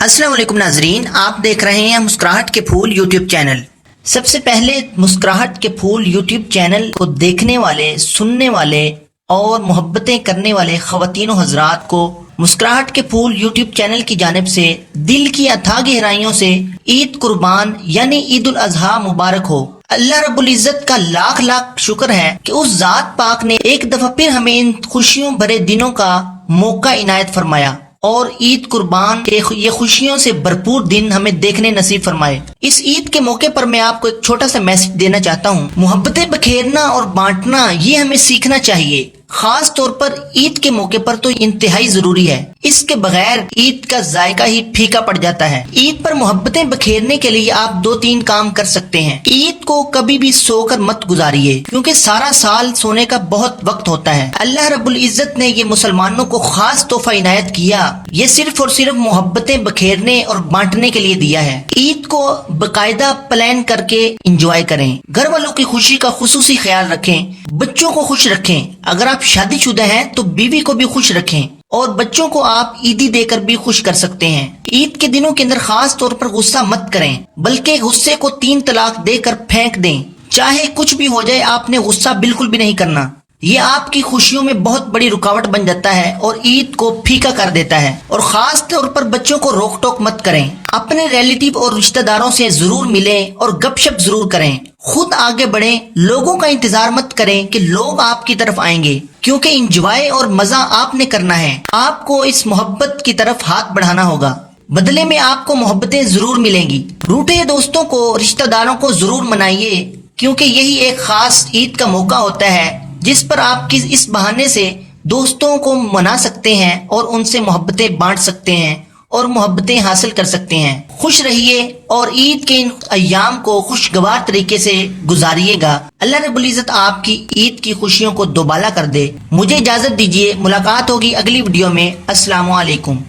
अस्सलाम वालेकुम नाजरीन, आप देख रहे हैं मुस्कुराहट के फूल यूट्यूब चैनल। सबसे पहले मुस्कुराहट के फूल यूट्यूब चैनल को देखने वाले, सुनने वाले और मोहब्बतें करने वाले ख़वातीनो हजरात को मुस्कुराहट के फूल यूट्यूब चैनल की जानिब से दिल की अथाह गहराइयों से ईद कुर्बान यानी ईद उल अजहा मुबारक हो। अल्लाह रब्बुल इज्जत का लाख लाख शुक्र है कि उस जात पाक ने एक दफा फिर हमें इन खुशियों भरे दिनों का मौका इनायत फरमाया और ईद कुर्बान के ये खुशियों से भरपूर दिन हमें देखने नसीब फरमाए। इस ईद के मौके पर मैं आपको एक छोटा सा मैसेज देना चाहता हूँ। मोहब्बतें बखेरना और बांटना ये हमें सीखना चाहिए, खास तौर पर ईद के मौके पर तो इंतहाई जरूरी है। इसके बगैर ईद का जायका ही फीका पड़ जाता है। ईद पर मोहब्बतें बखेरने के लिए आप 2-3 काम कर सकते हैं। ईद को कभी भी सोकर मत गुजारिए, क्योंकि सारा साल सोने का बहुत वक्त होता है। अल्लाह रब्बुल इज्जत ने ये मुसलमानों को खास तोहफा इनायत किया, ये सिर्फ और सिर्फ मोहब्बतें बखेरने और बांटने के लिए दिया है। ईद को बाकायदा प्लान करके इंजॉय करें, घर वालों की खुशी का खुसूसी ख्याल रखें, बच्चों को खुश रखें। अगर आप शादीशुदा हैं तो बीवी को भी खुश रखें और बच्चों को आप ईदी देकर भी खुश कर सकते हैं। ईद के दिनों के अंदर खास तौर पर गुस्सा मत करें, बल्कि गुस्से को 3 तलाक देकर फेंक दें। चाहे कुछ भी हो जाए, आपने गुस्सा बिल्कुल भी नहीं करना। ये आपकी खुशियों में बहुत बड़ी रुकावट बन जाता है और ईद को फीका कर देता है। और खास तौर पर बच्चों को रोक टोक मत करें। अपने रिलेटिव और रिश्तेदारों से जरूर मिलें और गपशप जरूर करें। खुद आगे बढ़ें, लोगों का इंतजार मत करें कि लोग आपकी तरफ आएंगे, क्योंकि इंजॉय और मजा आपने करना है। आपको इस मोहब्बत की तरफ हाथ बढ़ाना होगा, बदले में आपको मोहब्बतें जरूर मिलेंगी। रूठे दोस्तों को, रिश्तेदारों को जरूर मनाइए, क्योंकि यही एक खास ईद का मौका होता है जिस पर आप इस बहाने से दोस्तों को मना सकते हैं और उनसे मोहब्बतें बांट सकते हैं और मोहब्बतें हासिल कर सकते हैं। खुश रहिए और ईद के इन अय्याम को खुशगवार तरीके से गुजारिएगा। अल्लाह रब्बुल इज्जत आपकी ईद की खुशियों को दोबाला कर दे। मुझे इजाजत दीजिए, मुलाकात होगी अगली वीडियो में। अस्सलामु अलैकुम।